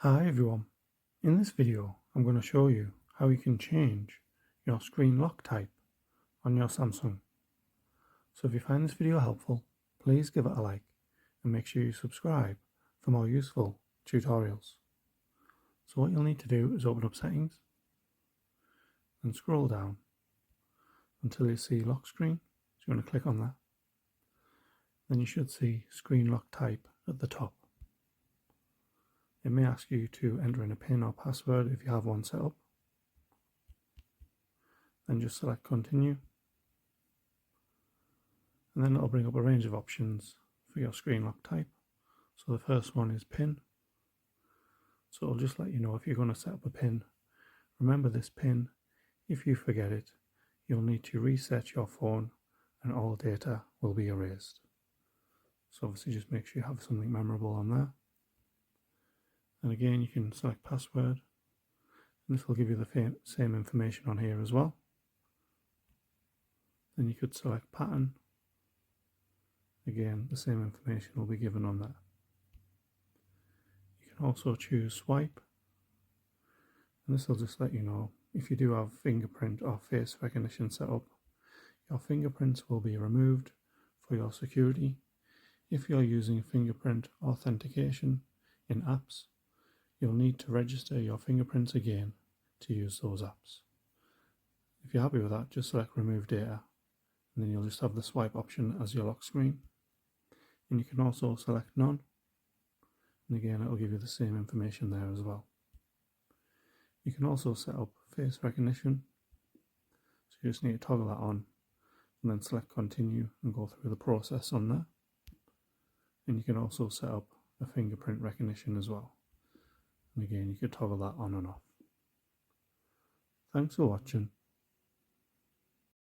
Hi everyone, in this video I'm going to show you how you can change your screen lock type on your Samsung. So if you find this video helpful, please give it a like and make sure you subscribe for more useful tutorials. So what you'll need to do is open up settings and scroll down until you see lock screen. So you want to click on that. Then you should see screen lock type at the top. It may ask you to enter in a PIN or password if you have one set up. Then just select continue. And then it'll bring up a range of options for your screen lock type. So the first one is PIN. So it'll just let you know if you're going to set up a PIN. Remember this PIN, if you forget it, you'll need to reset your phone and all data will be erased. So obviously just make sure you have something memorable on there. And again, you can select password, and this will give you the same information on here as well. Then you could select pattern. Again, the same information will be given on that. You can also choose swipe, and this will just let you know if you do have fingerprint or face recognition set up, your fingerprints will be removed for your security. If you're using fingerprint authentication in apps, you'll need to register your fingerprints again to use those apps. If you're happy with that, just select remove data, and then you'll just have the swipe option as your lock screen. And you can also select none, and again it'll give you the same information there as well. You can also set up face recognition, so you just need to toggle that on and then select continue and go through the process on there. And you can also set up a fingerprint recognition as well. And again, you could toggle that on and off. Thanks for watching.